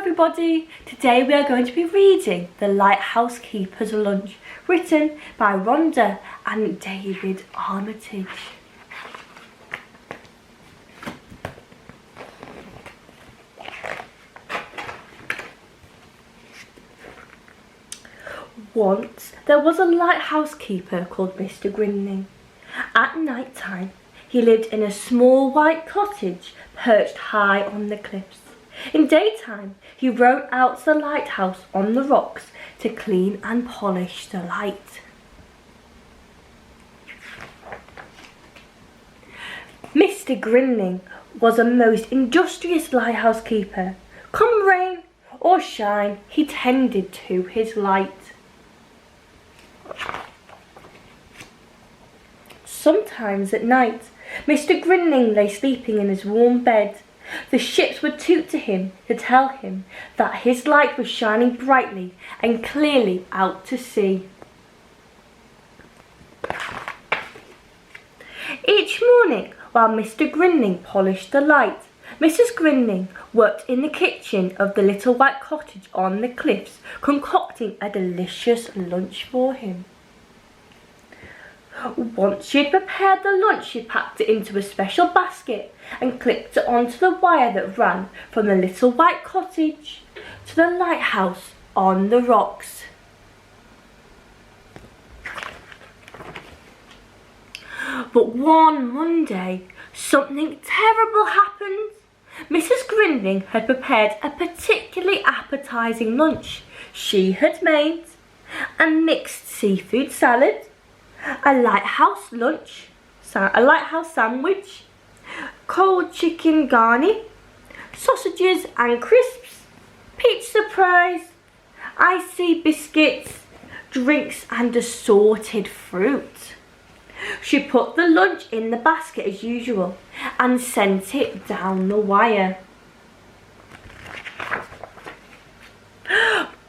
everybody! Today we are going to be reading The Lighthouse Keeper's Lunch, written by Rhonda and David Armitage. Once there was a lighthouse keeper called Mr. Grinning. At night time he lived in a small white cottage perched high on the cliffs. In daytime, he rowed out to the lighthouse on the rocks to clean and polish the light. Mr. Grinning was a most industrious lighthouse keeper. Come rain or shine, he tended to his light. Sometimes at night, Mr. Grinning lay sleeping in his warm bed. The ships would toot to him to tell him that his light was shining brightly and clearly out to sea. Each morning, while Mr. Grinning polished the light, Mrs. Grinning worked in the kitchen of the little white cottage on the cliffs, concocting a delicious lunch for him. Once she had prepared the lunch, she packed it into a special basket and clipped it onto the wire that ran from the little white cottage to the lighthouse on the rocks. But one Monday, something terrible happened. Mrs. Grinning had prepared a particularly appetizing lunch. She had made a mixed seafood salad, a lighthouse sandwich, cold chicken garni, sausages and crisps, pizza pies, icy biscuits, drinks and assorted fruit. She put the lunch in the basket as usual and sent it down the wire.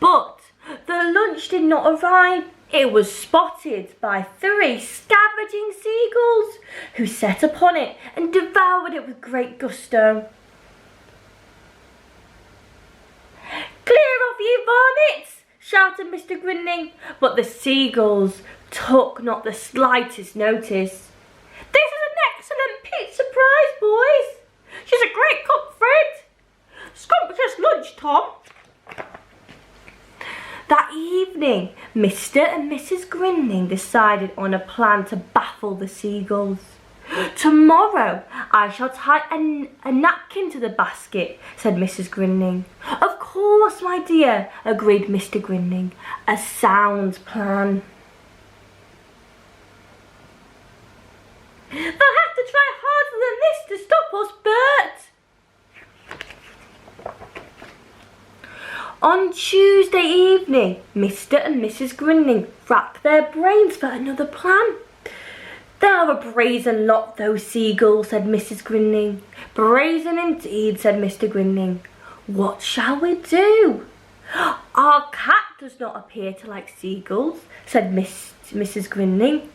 But the lunch did not arrive. It was spotted by 3 scavenging seagulls who set upon it and devoured it with great gusto. "Clear off, you varmints!" shouted Mr. Grinning, but the seagulls took not the slightest notice. "This is an excellent pizza prize, boys. She's a great cook, Fred. Scrumptious lunch, Tom." That evening, Mr. and Mrs. Grinning decided on a plan to baffle the seagulls. "Tomorrow I shall tie a napkin to the basket," said Mrs. Grinning. "Of course, my dear," agreed Mr. Grinning. "A sound plan." "They'll have to try harder than this to stop us, Bert." On Tuesday evening, Mr. and Mrs. Grinning racked their brains for another plan. "They are a brazen lot, those seagulls," said Mrs. Grinning. "Brazen indeed," said Mr. Grinning. "What shall we do?" "Our cat does not appear to like seagulls," said Mrs. Grinning.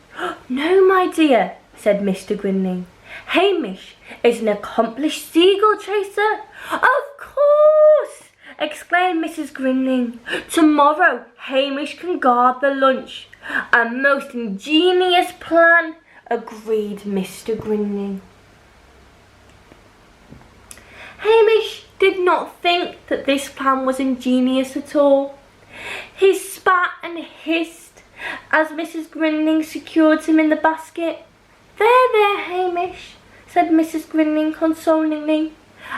"No, my dear," said Mr. Grinning. "Hamish is an accomplished seagull chaser." "Of course!" exclaimed Mrs. Grinning. "Tomorrow Hamish can guard the lunch." "A most ingenious plan," agreed Mr. Grinning. Hamish did not think that this plan was ingenious at all. He spat and hissed as Mrs. Grinning secured him in the basket. There, Hamish," said Mrs. Grinning consolingly.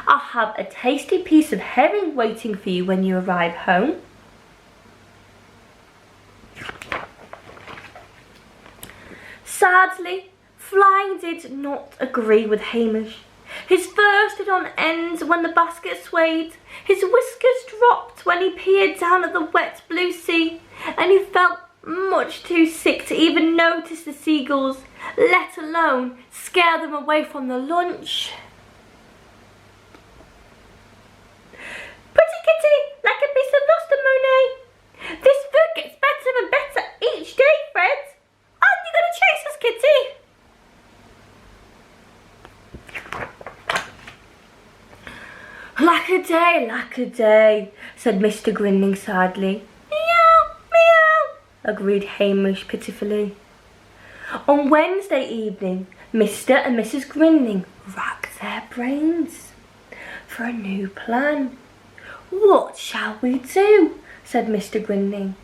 "I'll have a tasty piece of herring waiting for you when you arrive home." Sadly, flying did not agree with Hamish. His fur stood on end when the basket swayed, his whiskers dropped when he peered down at the wet blue sea, and he felt much too sick to even notice the seagulls, let alone scare them away from the lunch. "Pretty kitty, like a piece of Monet. This food gets better and better each day, Fred. Aren't you going to chase us, kitty?" "Like lack a day, said Mr. Grinning sadly. Meow, meow, agreed Hamish pitifully. On Wednesday evening, Mr. and Mrs. Grinning racked their brains for a new plan. What shall we do? Said Mr. Grinning.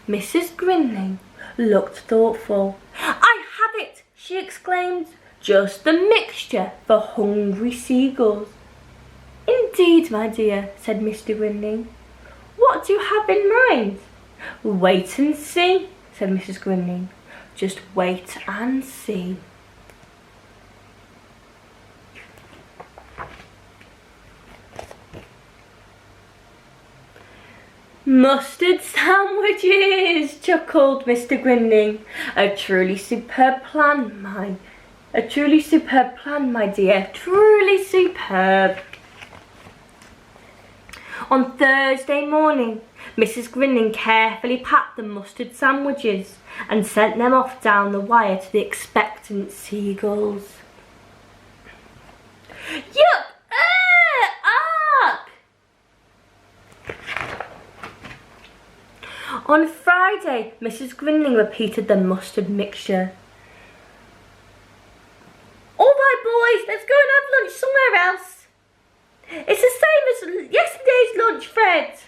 Mrs. Grinning looked thoughtful. I have it, she exclaimed. Just the mixture for hungry seagulls. Indeed, my dear, said Mr. Grinning. What do you have in mind? Wait and see, said Mrs. Grinning. Just wait and see. Mustard sandwiches, chuckled Mr. Grinning. A truly superb plan, my dear. Truly superb. On Thursday morning, Mrs. Grinning carefully packed the mustard sandwiches and sent them off down the wire to the expectant seagulls. Yuck! Ark! On Friday, Mrs. Grinning repeated the mustard mixture. All right, boys, let's go and have lunch somewhere else. It's the same as yesterday's lunch, Fred.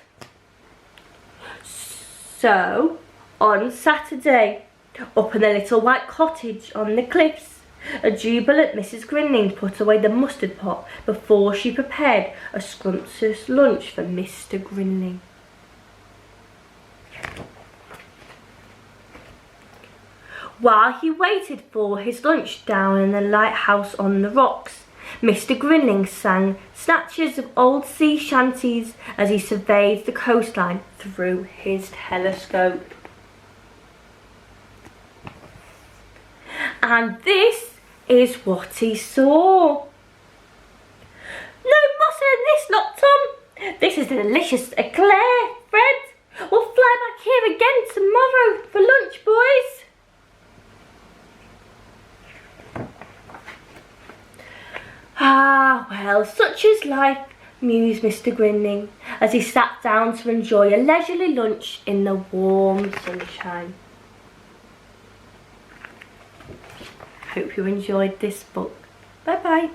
So, on Saturday, up in the little white cottage on the cliffs, a jubilant Mrs. Grinning put away the mustard pot before she prepared a scrumptious lunch for Mr. Grinning. While he waited for his lunch down in the lighthouse on the rocks, Mr. Grinning sang snatches of old sea shanties as he surveyed the coastline through his telescope. And this is what he saw. No mustard in this lot, Tom. This is a delicious eclair, Fred. We'll fly back here again tomorrow for lunch, boys. Ah, well, such is life, mused Mr. Grinning, as he sat down to enjoy a leisurely lunch in the warm sunshine. Hope you enjoyed this book. Bye-bye.